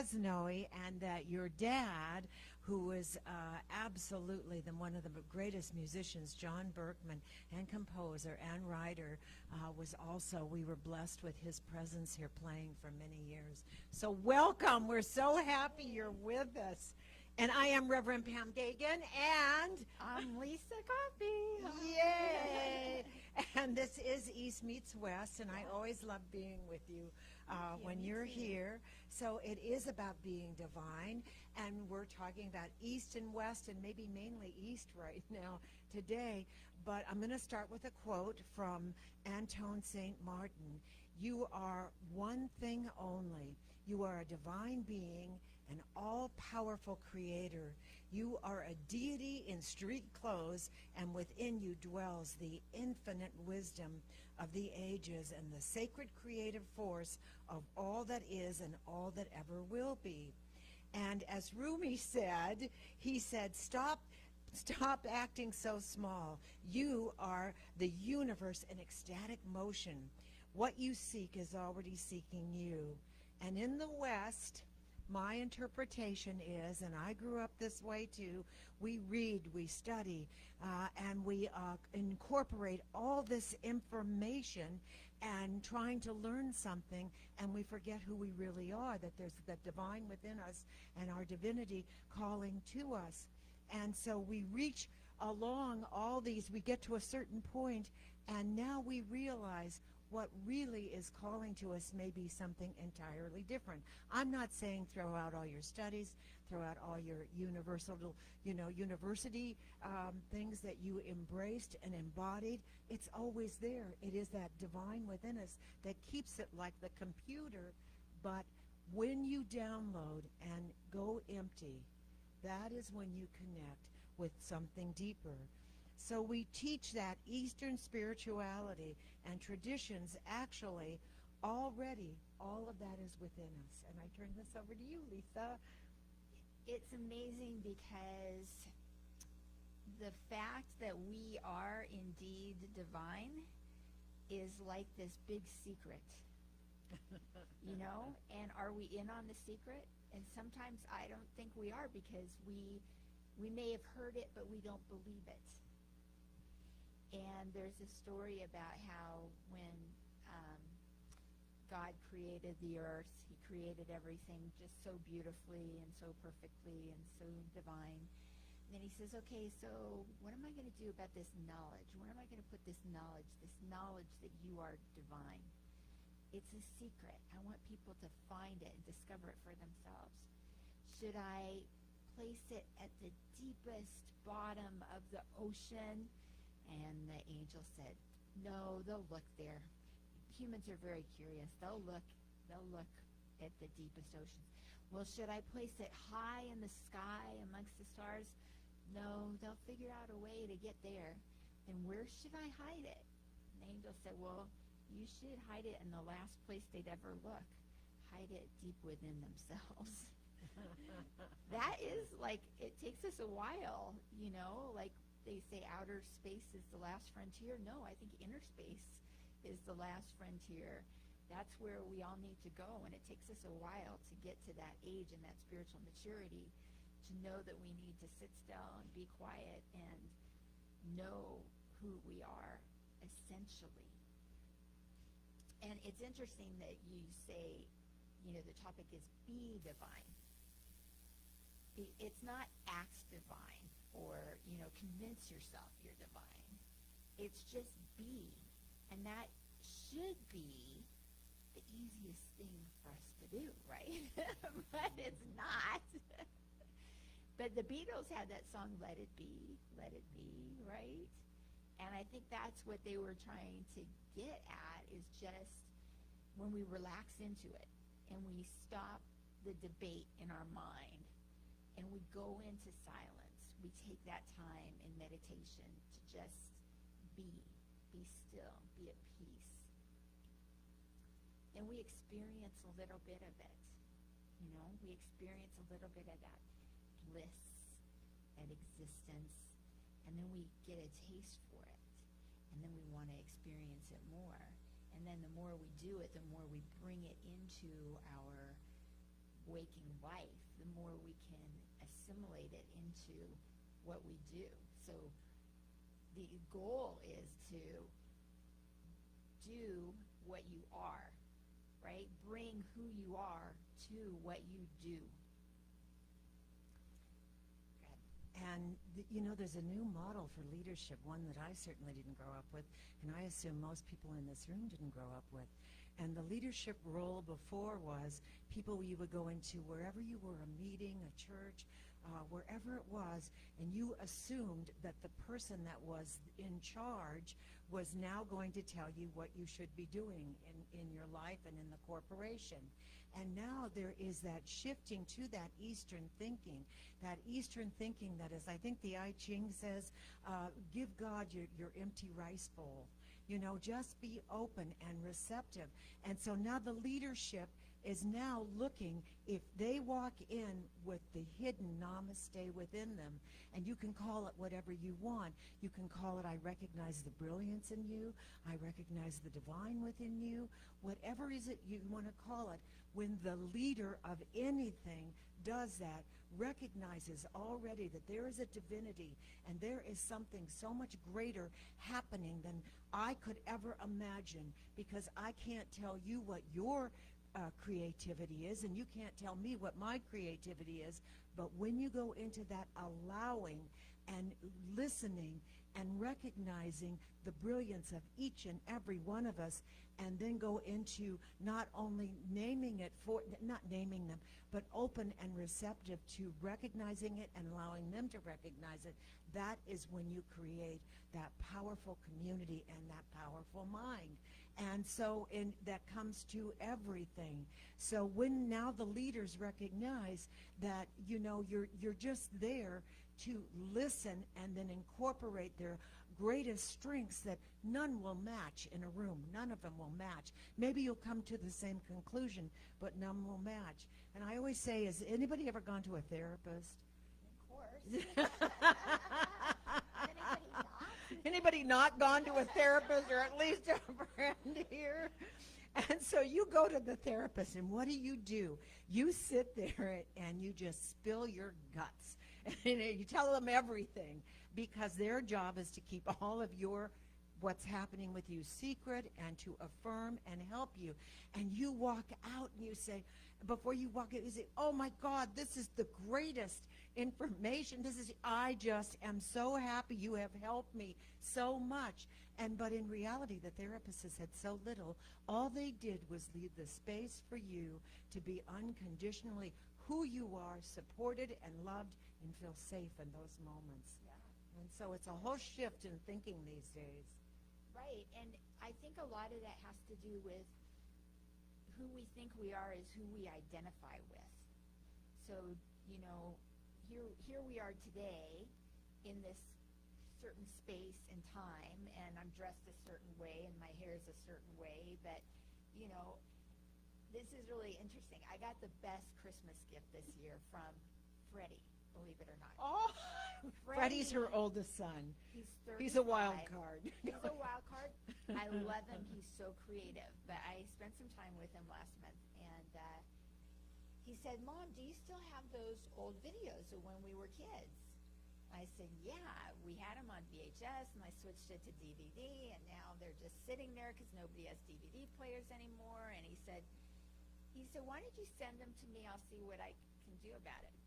Snowy, and that your dad, who was absolutely one of the greatest musicians, John Berkman, and composer and writer, was also, we were blessed with his presence here playing for many years. So welcome. We're so happy you're with us. And I am Reverend Pam Geagan, and I'm Lissa Coffey. Yay! And this is East Meets West, and I always love being with you when you're here. So it is about being divine, and we're talking about East and West, and maybe mainly East right now today. But I'm going to start with a quote from Antoine St. Martin. You are one thing only. You are a divine being, an all-powerful creator. You are a deity in street clothes, and within you dwells the infinite wisdom of the ages and the sacred creative force of all that is and all that ever will be. And as Rumi said, he said, stop acting so small. You are the universe in ecstatic motion. What you seek is already seeking you. And in the West, my interpretation is, and I grew up this way too, we read, we study, and we incorporate all this information and trying to learn something, and we forget who we really are, that there's the divine within us and our divinity calling to us. And so we reach along all these, we get to a certain point, and now we realize what really is calling to us may be something entirely different. I'm not saying throw out all your studies, throw out all your university things that you embraced and embodied. It's always there. It is that divine within us that keeps it like the computer. But when you download and go empty, that is when you connect with something deeper. So we teach that Eastern spirituality and traditions actually already, all of that is within us. And I turn this over to you, Lissa. It's amazing because the fact that we are indeed divine is like this big secret, and are we in on the secret? And sometimes I don't think we are, because we may have heard it, but we don't believe it. And there's a story about how when God created the earth, he created everything just so beautifully and so perfectly and so divine. And then he says, okay, so what am I going to do about this knowledge? Where am I going to put this knowledge that you are divine? It's a secret. I want people to find it and discover it for themselves. Should I place it at the deepest bottom of the ocean? And the angel said, no, they'll look there. Humans are very curious. They'll look at the deepest oceans. Well, should I place it high in the sky amongst the stars? No, they'll figure out a way to get there. Then where should I hide it? And the angel said, well, you should hide it in the last place they'd ever look. Hide it deep within themselves. That is like, it takes us a while, like they say outer space is the last frontier. No, I think inner space is the last frontier. That's where we all need to go, and it takes us a while to get to that age and that spiritual maturity to know that we need to sit still and be quiet and know who we are essentially. And it's interesting that you say, the topic is be divine. It's not act divine or, convince yourself you're divine. It's just be. And that should be the easiest thing for us to do, right? But it's not. But the Beatles had that song, Let It Be, right? And I think that's what they were trying to get at, is just when we relax into it and we stop the debate in our mind and we go into silence, we take that time in meditation to just be still, be at peace. And we experience a little bit of it. We experience a little bit of that bliss, that existence, and then we get a taste for it. And then we want to experience it more. And then the more we do it, the more we bring it into our waking life, the more we can assimilate it into what we do. So the goal is to do what you are, right? Bring who you are to what you do. And, there's a new model for leadership, one that I certainly didn't grow up with, and I assume most people in this room didn't grow up with. And the leadership role before was people you would go into wherever you were, a meeting, a church, wherever it was, and you assumed that the person that was in charge was now going to tell you what you should be doing in your life and in the corporation. And now there is that shifting to that Eastern thinking that is, I think the I Ching says, give God your empty rice bowl. Just be open and receptive. And so now the leadership is now looking, if they walk in with the hidden namaste within them, and you can call it whatever you want. You can call it, I recognize the brilliance in you, I recognize the divine within you, whatever is it you want to call it. When the leader of anything does that, recognizes already that there is a divinity and there is something so much greater happening than I could ever imagine, because I can't tell you what your creativity is, and you can't tell me what my creativity is. But when you go into that allowing and listening and recognizing the brilliance of each and every one of us, and then go into not only not naming them, but open and receptive to recognizing it and allowing them to recognize it, that is when you create that powerful community and that powerful mind. And so that comes to everything. So when now the leaders recognize that, you're just there to listen and then incorporate their greatest strengths that none will match in a room. None of them will match. Maybe you'll come to the same conclusion, but none will match. And I always say, has anybody ever gone to a therapist? Of course. Anybody not? Anybody not gone to a therapist, or at least a friend here? And so you go to the therapist, and what do? You sit there and you just spill your guts. And you tell them everything, because their job is to keep all of what's happening with you secret, and to affirm and help you. And you walk out and you say, before you walk out, you say, oh my God, this is the greatest information. I just am so happy, you have helped me so much. But in reality, the therapist has said so little. All they did was leave the space for you to be unconditionally who you are, supported and loved, and feel safe in those moments. Yeah. And so it's a whole shift in thinking these days. Right, and I think a lot of that has to do with who we think we are is who we identify with. So, here we are today in this certain space and time, and I'm dressed a certain way, and my hair is a certain way, but, this is really interesting. I got the best Christmas gift this year from Freddie, believe it or not. Oh, Freddie's her oldest son. He's 35. He's a wild card. He's a wild card. I love him. He's so creative. But I spent some time with him last month, and he said, Mom, do you still have those old videos of when we were kids? I said, yeah, we had them on VHS, and I switched it to DVD, and now they're just sitting there because nobody has DVD players anymore. And he said, why don't you send them to me? I'll see what I can do about it.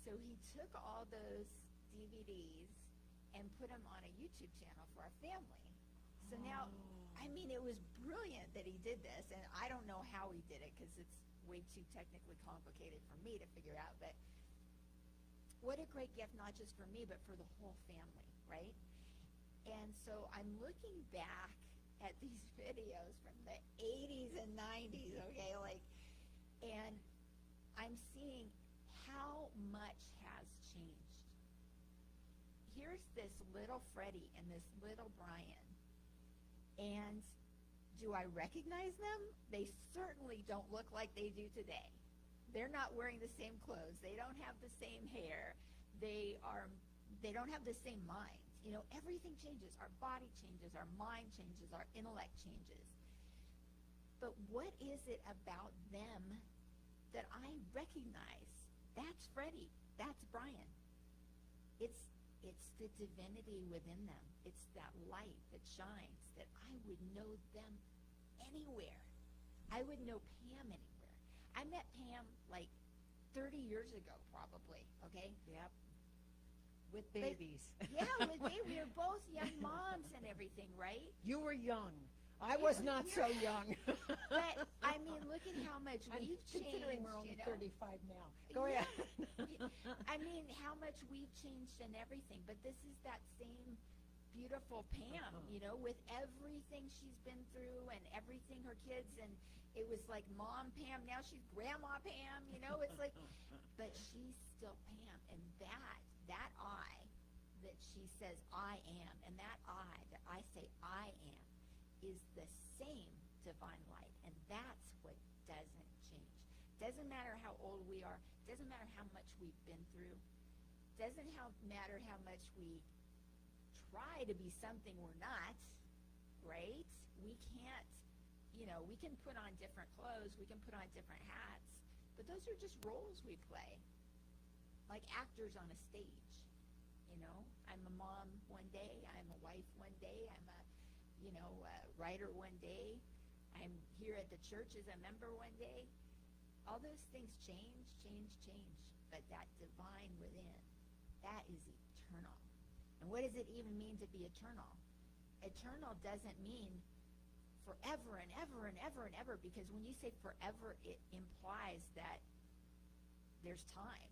So he took all those DVDs and put them on a YouTube channel for our family. So now, it was brilliant that he did this, and I don't know how he did it because it's way too technically complicated for me to figure out, but what a great gift, not just for me, but for the whole family, right? And so I'm looking back at these videos from the 80s and 90s, okay, and I'm seeing how much has changed. Here's this little Freddie and this little Brian, and do I recognize them? They certainly don't look like they do today. They're not wearing the same clothes. They don't have the same hair. They don't have the same minds. Everything changes. Our body changes. Our mind changes. Our intellect changes. But what is it about them that I recognize that's Freddie, that's Brian. It's the divinity within them. It's that light that shines, that I would know them anywhere. I would know Pam anywhere. I met Pam like 30 years ago, probably, okay? Yep. With babies. Yeah, with babies. We were both young moms and everything, right? You were young. I was not so young. But, I mean, look at how much we've changed. Considering we're only 35 now. Go Yeah. ahead. I mean, how much we've changed and everything. But this is that same beautiful Pam, with everything she's been through and everything her kids, and it was like Mom Pam, now she's Grandma Pam, it's like, but she's still Pam, and that I that she says I am, and that I that I say I am, is the same divine light, and that's what doesn't change. Doesn't matter how old we are, doesn't matter how much we've been through, doesn't matter how much we try to be something we're not, right? We can't, we can put on different clothes, we can put on different hats, but those are just roles we play, like actors on a stage, I'm a mom one day, I'm a wife one day, I'm a, writer one day, I'm here at the church as a member one day. All those things change, but that divine within, that is eternal. And what does it even mean to be eternal? Eternal doesn't mean forever and ever and ever and ever, because when you say forever, it implies that there's time.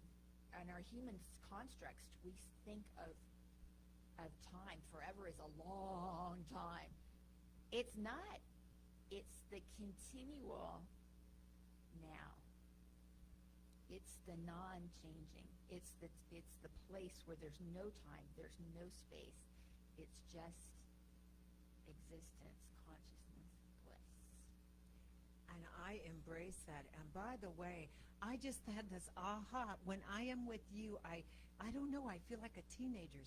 In our human constructs, we think of time. Forever is a long time. It's not. It's the continual now. It's the non-changing. It's the place where there's no time, there's no space. It's just existence, consciousness, bliss. And I embrace that. And by the way, I just had this aha. When I am with you, I don't know, I feel like a teenager.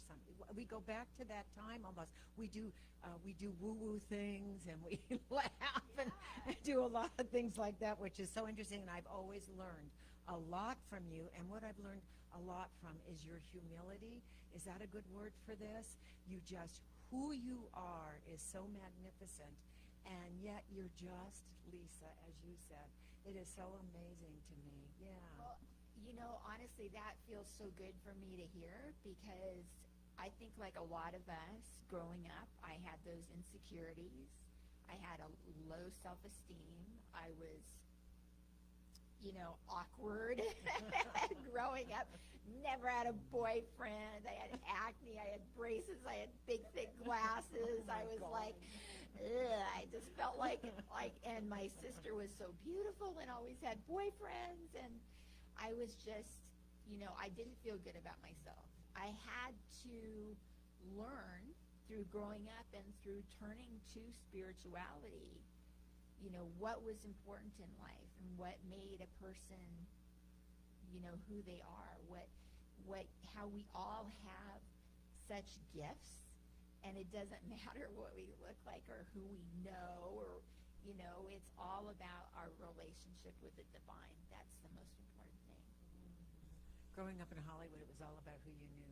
We go back to that time almost. We do woo-woo things, and we laugh and do a lot of things like that, which is so interesting. And I've always learned a lot from you. And what I've learned a lot from is your humility. Is that a good word for this? Who you are is so magnificent, and yet you're just Lissa, as you said. It is so amazing to me. Yeah. Well, honestly, that feels so good for me to hear, because I think like a lot of us growing up, I had those insecurities. I had a low self-esteem. I was, awkward growing up. Never had a boyfriend. I had acne. I had braces. I had big, thick glasses. I was like, ugh, I just felt like, and my sister was so beautiful and always had boyfriends, and I was just, I didn't feel good about myself. I had to learn through growing up and through turning to spirituality, what was important in life and what made a person, who they are, how we all have such gifts, and it doesn't matter what we look like or who we know, or, it's all about our relationship with the divine. That's the most important thing. Growing up in Hollywood, it was all about who you knew.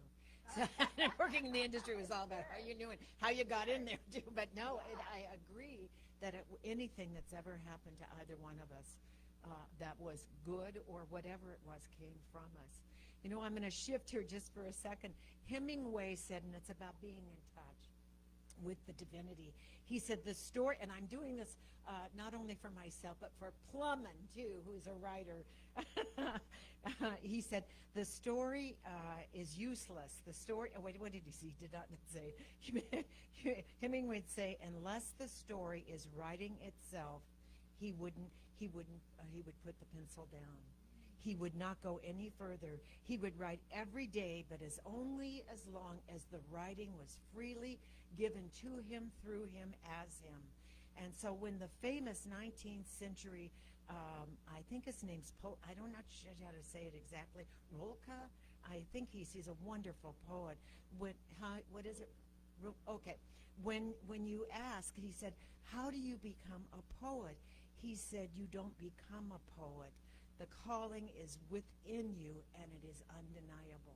Working in the industry was all about how you knew and how you got in there, too. But no, I agree that anything that's ever happened to either one of us that was good or whatever it was came from us. I'm going to shift here just for a second. Hemingway said, and it's about being in touch with the divinity. He said the story, and I'm doing this not only for myself, but for Plumman, too, who's a writer. He said, the story is useless. The story, what did he say? He did not say. Hemingway would say, unless the story is writing itself, he would put the pencil down. He would not go any further. He would write every day, but only as long as the writing was freely given to him, through him, as him. And so when the famous 19th century, I think his name's I'm not sure how to say it exactly, Rilke, I think he's a wonderful poet. What is it? Okay. When you ask, he said, how do you become a poet? He said, you don't become a poet. The calling is within you, and it is undeniable.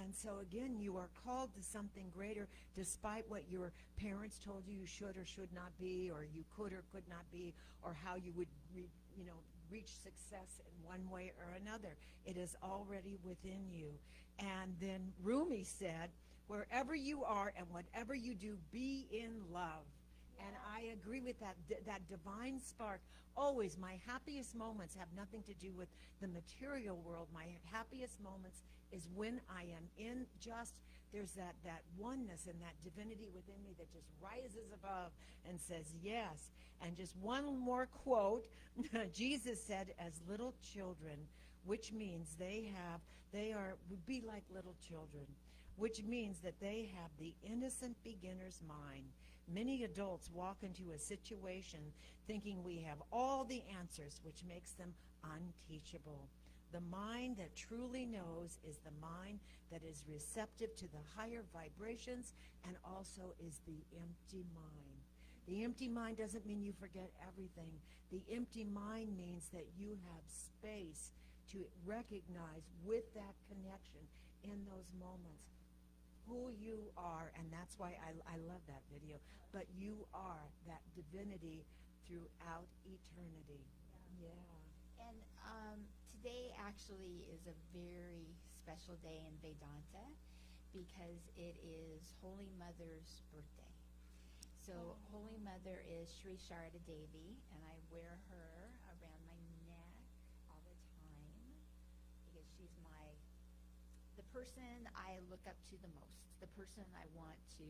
And so again, you are called to something greater, despite what your parents told you should or should not be, or you could or could not be, or how you would, reach success in one way or another. It is already within you. And then Rumi said, wherever you are and whatever you do, be in love. And I agree with that. That divine spark. Always, my happiest moments have nothing to do with the material world. My happiest moments is when I am in there's that oneness and that divinity within me that just rises above and says yes. And just one more quote. Jesus said, as little children, which means would be like little children, which means that they have the innocent beginner's mind. Many adults walk into a situation thinking we have all the answers, which makes them unteachable. The mind that truly knows is the mind that is receptive to the higher vibrations and also is the empty mind. The empty mind doesn't mean you forget everything. The empty mind means that you have space to recognize with that connection in those moments who you are, and that's why I love that video. But you are that divinity throughout eternity. Yeah. And today actually is a very special day in Vedanta because it is Holy Mother's birthday. So Holy Mother is Sri Sharada Devi, and I wear her around my neck all the time because she's the person I look up to the most, the person I want to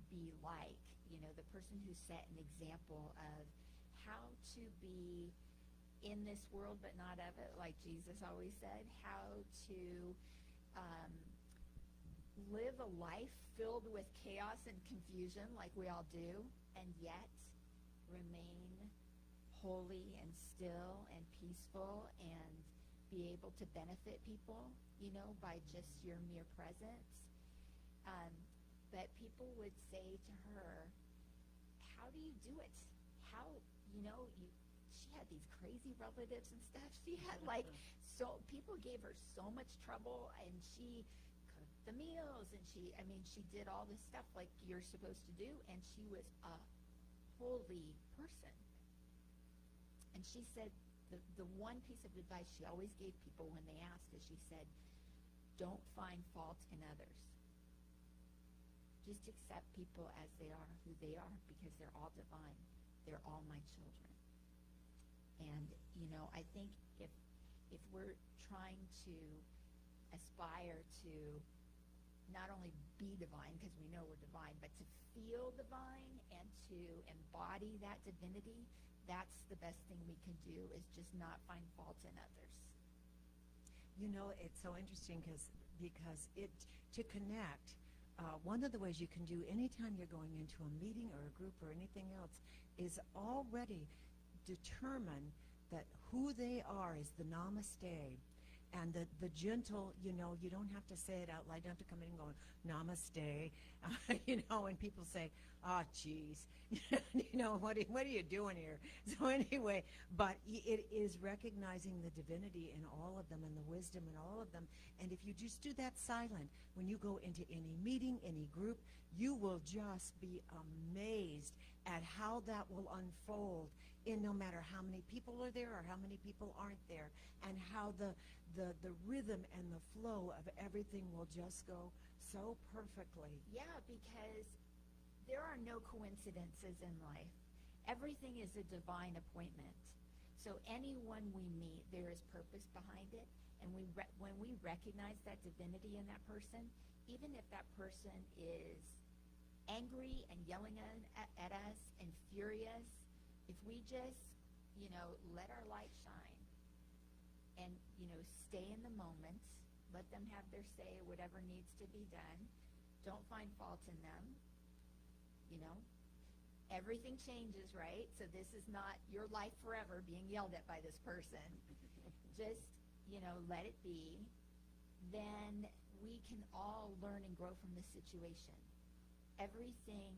be like, the person who set an example of how to be in this world but not of it, like Jesus always said, how to live a life filled with chaos and confusion like we all do, and yet remain holy and still and peaceful and be able to benefit people, by just your mere presence. But people would say to her, how do you do it? How, she had these crazy relatives and stuff. She had people gave her so much trouble, and she cooked the meals, and she did all this stuff like you're supposed to do, and she was a holy person. And she said the one piece of advice she always gave people when they asked is she said, don't find fault in others. Just accept people as they are, who they are, because they're all divine. They're all my children. And, I think if we're trying to aspire to not only be divine, because we know we're divine, but to feel divine and to embody that divinity, that's the best thing we can do, is just not find fault in others. It's so interesting because to connect, one of the ways you can do anytime you're going into a meeting or a group or anything else is already determine that who they are is the namaste. And the gentle, you don't have to say it out loud. You don't have to come in and go, namaste. And people say, geez, what are you doing here? So anyway, but it is recognizing the divinity in all of them and the wisdom in all of them. And if you just do that silent, when you go into any meeting, any group, you will just be amazed at how that will unfold in no matter how many people are there or how many people aren't there, and how the rhythm and the flow of everything will just go so perfectly. Yeah, because there are no coincidences in life. Everything is a divine appointment. So anyone we meet, there is purpose behind it. And when we recognize that divinity in that person, even if that person is angry and yelling at us and furious, if we just, let our light shine and, stay in the moment, let them have their say, whatever needs to be done, don't find fault in them, everything changes, right? So this is not your life forever being yelled at by this person. Just, let it be. Then we can all learn and grow from this situation. Everything,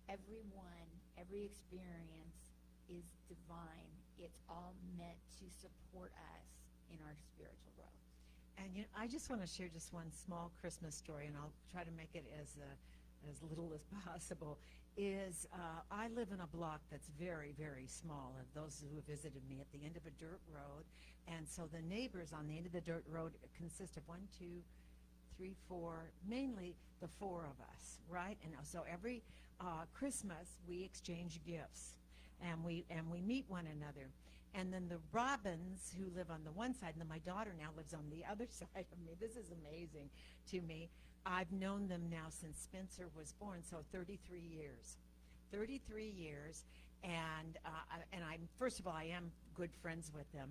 everyone, every experience is divine it's all meant to support us in our spiritual growth. And I just want to share just one small Christmas story, and I'll try to make it as little as possible. I live in a block that's very, very small. And those who have visited me, at the end of a dirt road, and so the neighbors on the end of the dirt road consist of 1, 2, 3, 4, mainly the 4 of us, right? And so every Christmas we exchange gifts, and we meet one another. And then the Robins, who live on the one side, and then my daughter now lives on the other side of me. This is amazing to me. I've known them now since Spencer was born, so 33 years. 33 years, and first of all, I am good friends with them.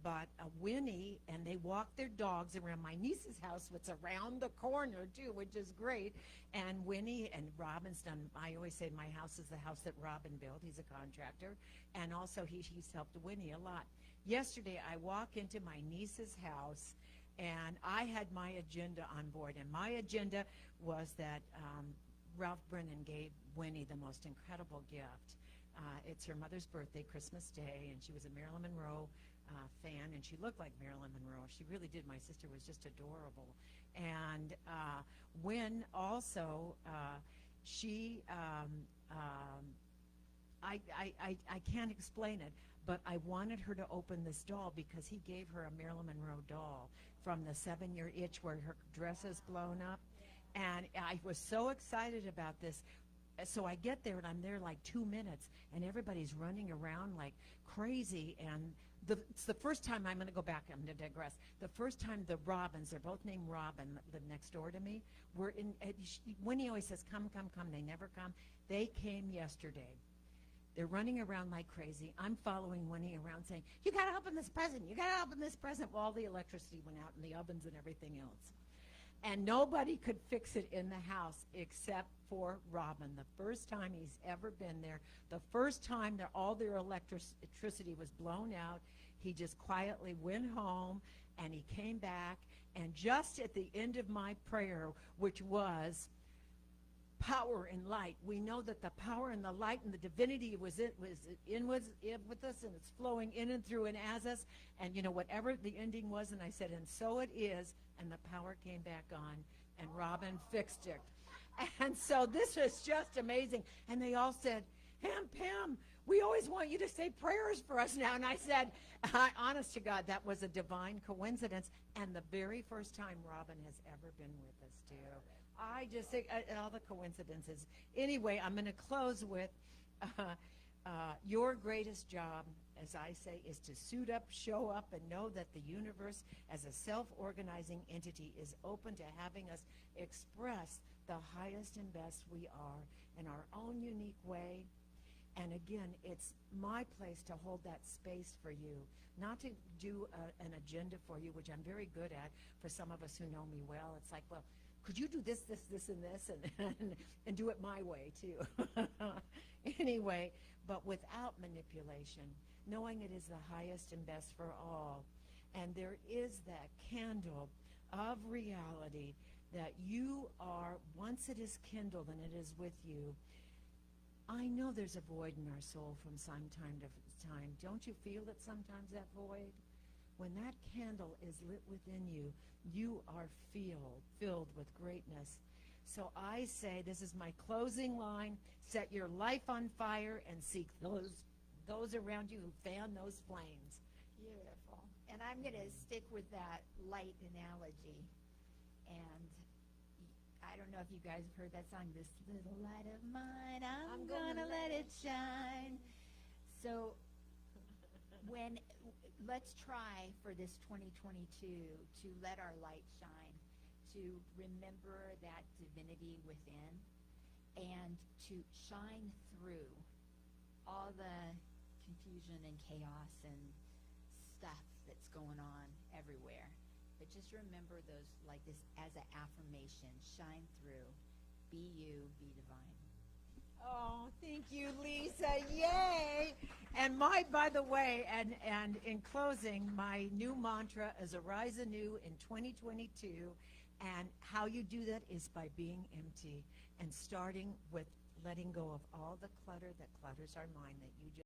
But Winnie, and they walk their dogs around my niece's house, which is around the corner too, which is great. And Winnie and Robin's done, I always say my house is the house that Robin built. He's a contractor. And also he's helped Winnie a lot. Yesterday I walk into my niece's house, and I had my agenda on board. And my agenda was that Ralph Brennan gave Winnie the most incredible gift. It's her mother's birthday, Christmas Day, and she was a Marilyn Monroe fan, and she looked like Marilyn Monroe. She really did. My sister was just adorable. And when also she, I can't explain it, but I wanted her to open this doll because he gave her a Marilyn Monroe doll from the 7-Year Itch where her dress is blown up. And I was so excited about this. So I get there, and I'm there like 2 minutes, and everybody's running around like crazy. And it's the first time, I'm going to go back, I'm going to digress. The first time the Robins, they're both named Robin, live next door to me. Winnie always says, come, come, come. They never come. They came yesterday. They're running around like crazy. I'm following Winnie around saying, you got to open this present. You got to open this present. Well, all the electricity went out, and the ovens and everything else. And nobody could fix it in the house except for Robin. The first time he's ever been there, the first time that all their electricity was blown out, he just quietly went home, and he came back. And just at the end of my prayer, which was power and light, we know that the power and the light and the divinity was in with us, and it's flowing in and through and as us. And whatever the ending was, and I said, and so it is. And the power came back on, and Robin fixed it. And so this was just amazing. And they all said, Pam, we always want you to say prayers for us now. And I said, honest to God, that was a divine coincidence, and the very first time Robin has ever been with us, too. I just think all the coincidences. Anyway, I'm going to close with your greatest job, as I say, is to suit up, show up, and know that the universe as a self-organizing entity is open to having us express the highest and best we are in our own unique way. And again, it's my place to hold that space for you, not to do an agenda for you, which I'm very good at. For some of us who know me well, it's like, well, could you do this, this, this, and this, and do it my way, too? Anyway, but without manipulation, knowing it is the highest and best for all. And there is that candle of reality that you are, once it is kindled and it is with you. I know there's a void in our soul from time to time. Don't you feel it sometimes, that void? When that candle is lit within you, you are filled with greatness. So I say, this is my closing line, set your life on fire and seek those around you who fan those flames. Beautiful. And I'm going to stick with that light analogy. And I don't know if you guys have heard that song, This Little Light of Mine, I'm gonna let it shine. So let's try for this 2022 to let our light shine, to remember that divinity within, and to shine through all the confusion and chaos and stuff that's going on everywhere. But just remember those, like this, as an affirmation: shine through, be you, be divine. Oh, thank you, Lisa. Yay! And by the way, and in closing, my new mantra is Arise Anew in 2022. And how you do that is by being empty and starting with letting go of all the clutter that clutters our mind that you just